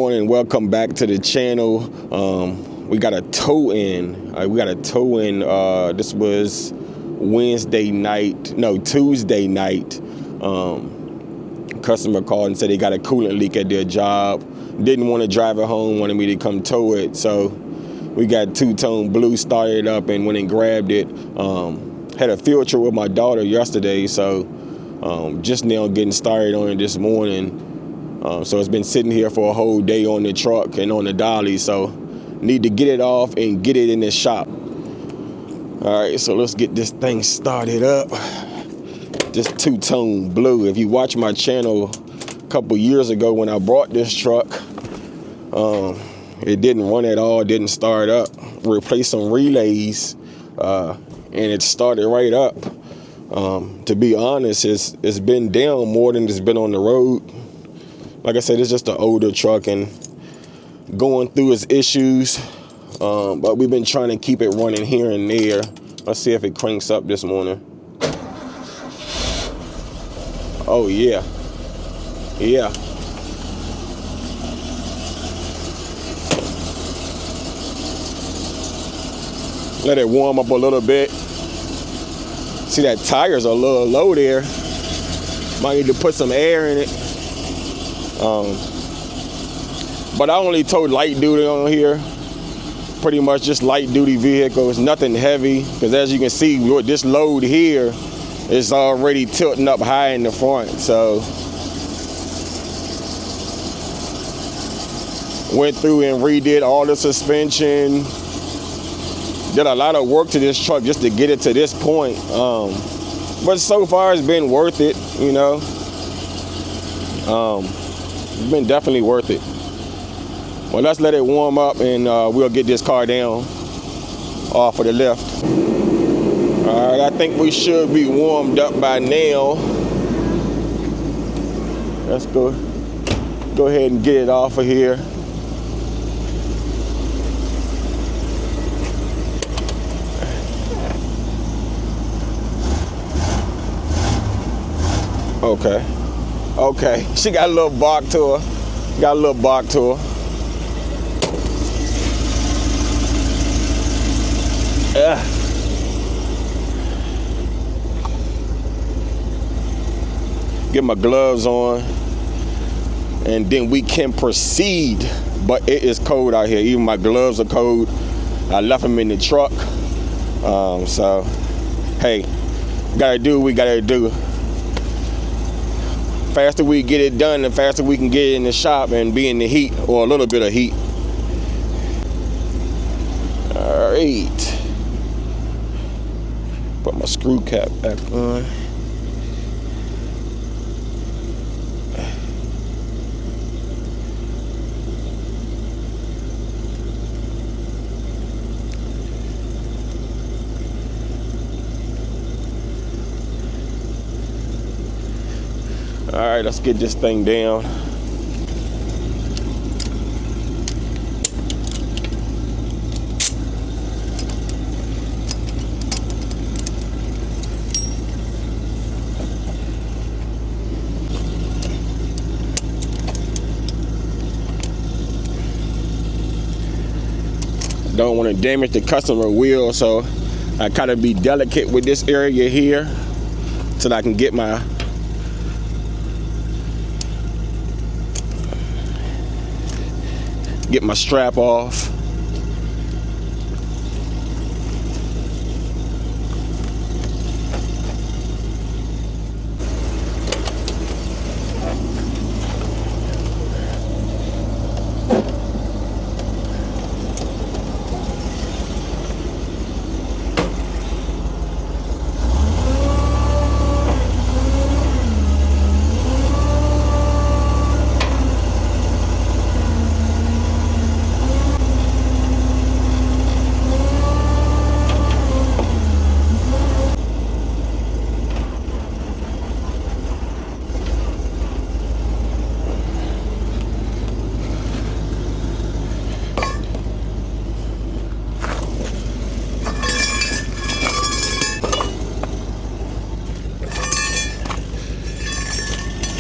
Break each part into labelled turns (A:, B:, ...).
A: morning, welcome back to the channel. We got a tow in. This was Tuesday night. Customer called and said they got a coolant leak at their job. Didn't want to drive it home, wanted me to come tow it. So we got two-tone blue, started up and went and grabbed it. Had a field trip with my daughter yesterday, so just now getting started on it this morning. So it's been sitting here for a whole day on the truck and on the dolly, so need to get it off and get it in the shop. All right, so let's get this thing started up. This two-tone blue. If you watch my channel a couple years ago when I brought this truck, it didn't run at all, didn't start up. Replaced some relays, and it started right up. To be honest, it's been down more than it's been on the road. Like I said, it's just an older truck and going through its issues, but we've been trying to keep it running here and there. Let's see if it cranks up this morning. Oh yeah, yeah. Let it warm up a little bit. See, that tire's a little low there. Might need to put some air in it. But I only towed light duty on here. Pretty much just light duty vehicles, nothing heavy. Because as you can see, with this load here, it's already tilting up high in the front. So went through and redid all the suspension. Did a lot of work to this truck just to get it to this point. But so far it's been worth it, you know. It's been definitely worth it. Well, let's let it warm up and we'll get this car down off of the lift. All right, I think we should be warmed up by now. Let's go ahead and get it off of here. Okay, she got a little bark to her. Get my gloves on, and then we can proceed. But it is cold out here. Even my gloves are cold. I left them in the truck. So, hey, gotta do what we gotta do. Faster we get it done, the faster we can get it in the shop and be in the heat, or a little bit of heat. All right. Put my screw cap back on. All right, let's get this thing down. Don't want to damage the customer wheel, so I kind of be delicate with this area here so that I can get my strap off.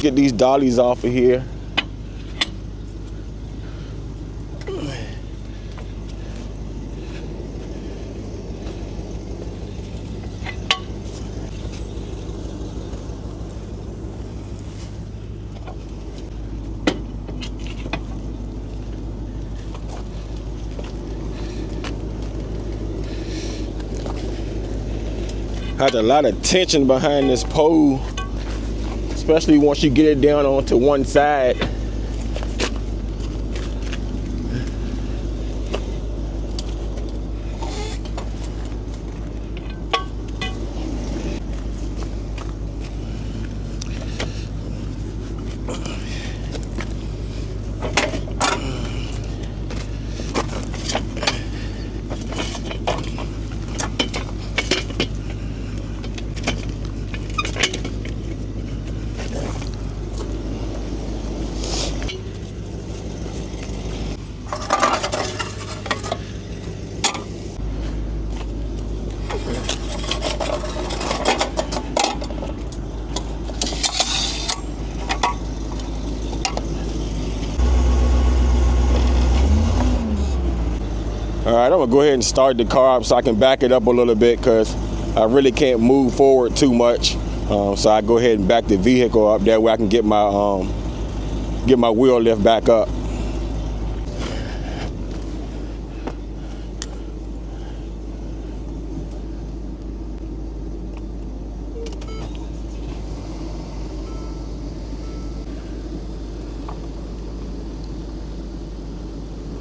A: Get these dollies off of here. Has a lot of tension behind this pole, especially once you get it down onto one side. All right, I'm gonna go ahead and start the car up so I can back it up a little bit because I really can't move forward too much. So I go ahead and back the vehicle up, that way I can get my wheel lift back up.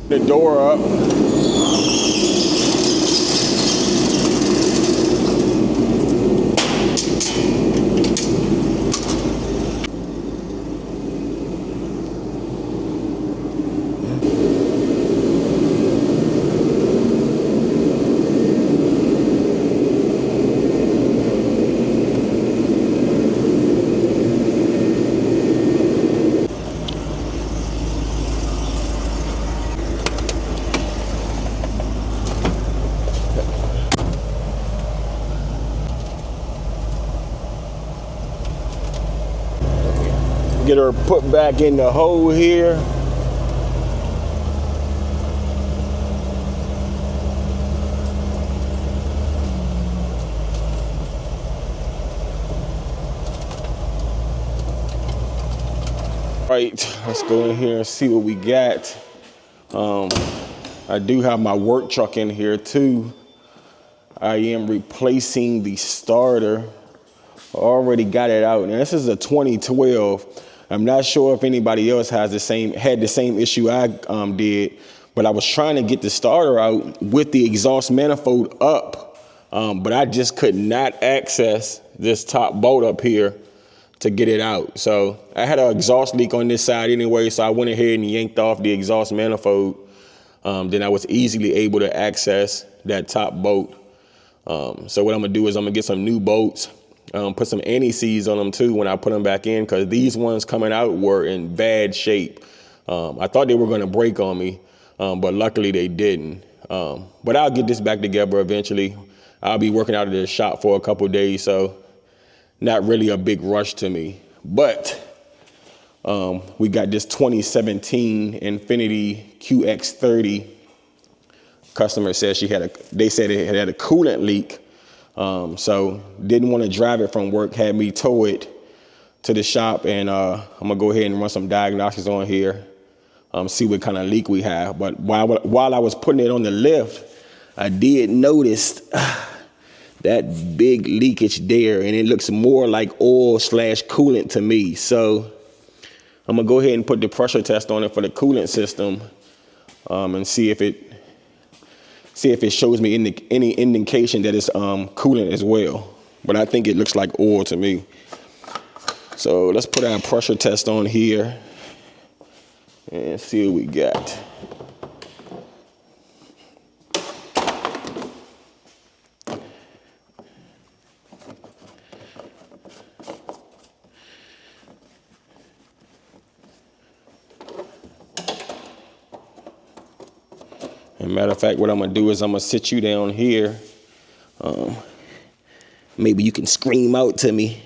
A: The door up. Get her put back in the hole here. Right, let's go in here and see what we got. I do have my work truck in here too. I am replacing the starter. I already got it out. Now this is a 2012. I'm not sure if anybody else had the same issue I did, but I was trying to get the starter out with the exhaust manifold up, but I just could not access this top bolt up here to get it out. So I had an exhaust leak on this side anyway, so I went ahead and yanked off the exhaust manifold. Then I was easily able to access that top bolt. So what I'm gonna do is I'm gonna get some new bolts, put some anti-seize on them too when I put them back in, because these ones coming out were in bad shape. I thought they were gonna break on me, but luckily they didn't. But I'll get this back together eventually. I'll be working out of the shop for a couple of days, so not really a big rush to me. But we got this 2017 Infiniti Qx30. Customer said they said it had a coolant leak. So didn't want to drive it from work, had me tow it to the shop, and I'm gonna go ahead and run some diagnostics on here, see what kind of leak we have. But while I was putting it on the lift, I did notice that big leakage there, and it looks more like oil/coolant to me. So I'm gonna go ahead and put the pressure test on it for the coolant system, and see if it shows me any indication that it's coolant as well. But I think it looks like oil to me. So let's put our pressure test on here and see what we got. As a matter of fact, what I'm gonna do is I'm gonna sit you down here. Maybe you can scream out to me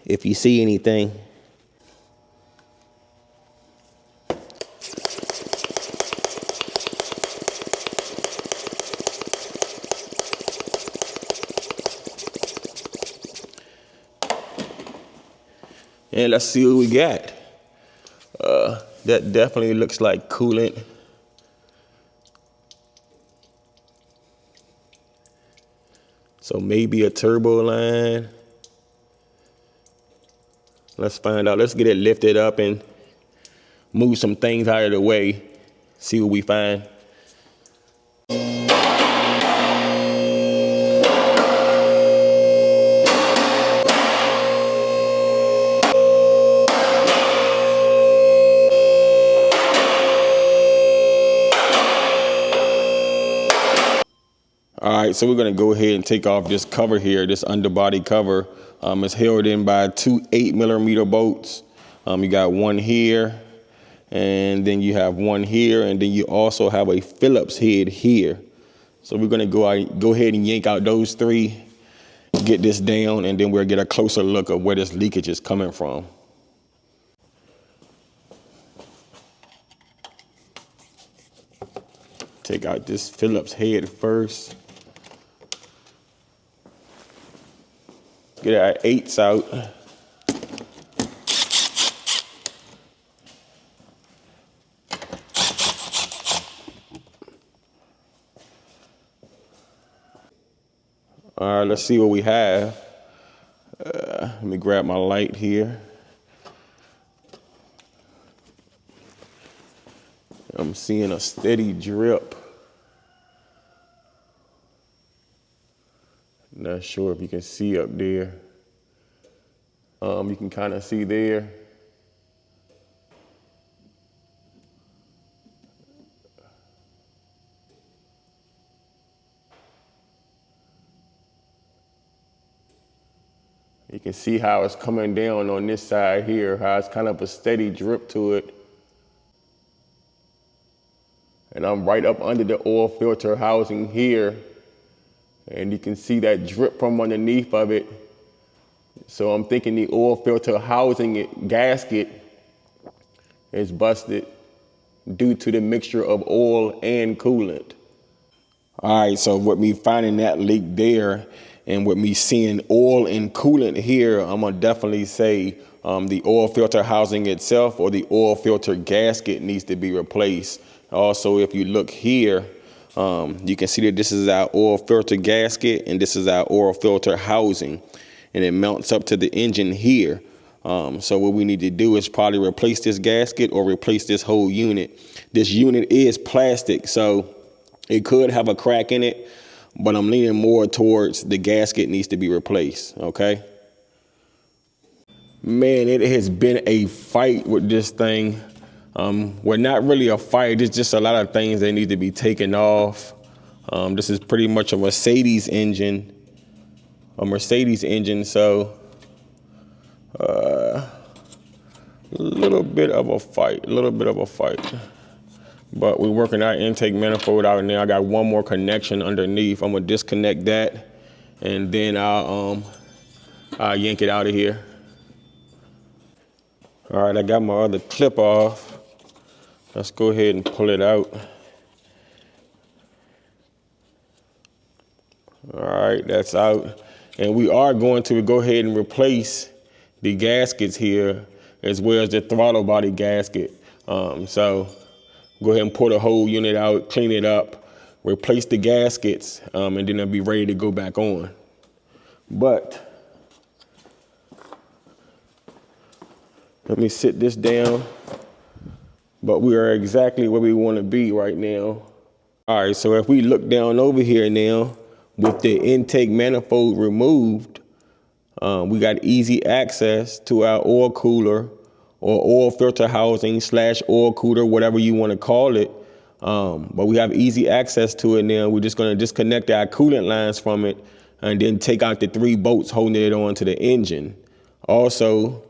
A: if you see anything. And let's see what we got. That definitely looks like coolant. So maybe a turbo line. Let's find out. Let's get it lifted up and move some things out of the way. See what we find. All right, so we're gonna go ahead and take off this cover here, this underbody cover. It's held in by two 8mm bolts. You got one here, and then you have one here, and then you also have a Phillips head here. So we're gonna go ahead and yank out those three, get this down, and then we'll get a closer look of where this leakage is coming from. Take out this Phillips head first. Get our 8s out. All right, let's see what we have. Let me grab my light here. I'm seeing a steady drip. Not sure if you can see up there. You can kind of see there. You can see how it's coming down on this side here, how it's kind of a steady drip to it. And I'm right up under the oil filter housing here. And you can see that drip from underneath of it. So I'm thinking the oil filter housing gasket is busted due to the mixture of oil and coolant. All right, so with me finding that leak there and with me seeing oil and coolant here, I'm gonna definitely say the oil filter housing itself or the oil filter gasket needs to be replaced. Also, if you look here, you can see that this is our oil filter gasket and this is our oil filter housing, and it mounts up to the engine here. So what we need to do is probably replace this gasket or replace this whole unit. This unit is plastic, so it could have a crack in it, but I'm leaning more towards the gasket needs to be replaced, okay? Man, it has been a fight with this thing. Well, not really a fight, it's just a lot of things that need to be taken off. This is pretty much a Mercedes engine, so a little bit of a fight. But we're working our intake manifold out now. I got one more connection underneath. I'm gonna disconnect that, and then I'll yank it out of here. All right, I got my other clip off. Let's go ahead and pull it out. All right, that's out. And we are going to go ahead and replace the gaskets here as well as the throttle body gasket. So go ahead and pull the whole unit out, clean it up, replace the gaskets, and then it'll be ready to go back on. But let me sit this down. But we are exactly where we want to be right now. All right, so if we look down over here now, with the intake manifold removed, we got easy access to our oil cooler or oil filter housing / oil cooler, whatever you want to call it. But we have easy access to it now. We're just going to disconnect our coolant lines from it and then take out the 3 bolts holding it onto the engine. Also,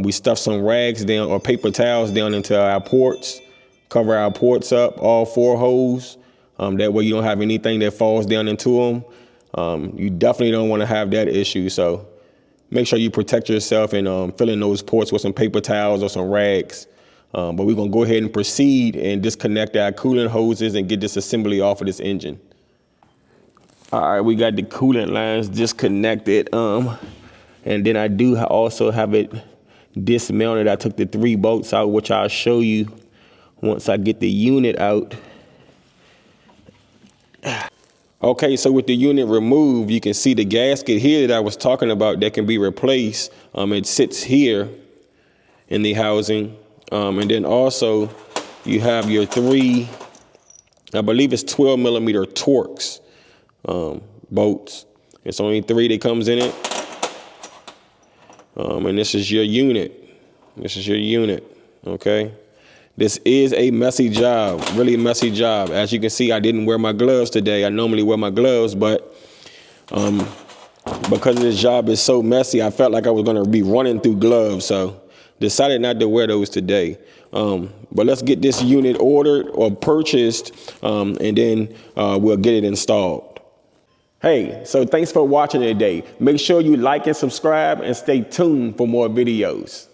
A: we stuff some rags down or paper towels down into our ports, cover our ports up, all 4 holes. That way you don't have anything that falls down into them. You definitely don't want to have that issue. So make sure you protect yourself and fill in those ports with some paper towels or some rags. But we're going to go ahead and proceed and disconnect our coolant hoses and get this assembly off of this engine. All right, we got the coolant lines disconnected. And then I do also have it dismounted. I took the 3 bolts out, which I'll show you once I get the unit out. Okay, so with the unit removed, you can see the gasket here that I was talking about that can be replaced. It sits here in the housing. And then also you have your three, I believe it's 12 millimeter Torx bolts. It's only 3 that comes in it. And this is your unit. This is your unit, okay? This is a messy job, really messy job. As you can see, I didn't wear my gloves today. I normally wear my gloves, but because this job is so messy, I felt like I was gonna be running through gloves, so decided not to wear those today. But let's get this unit ordered or purchased, and then we'll get it installed. Hey, so thanks for watching today. Make sure you like and subscribe and stay tuned for more videos.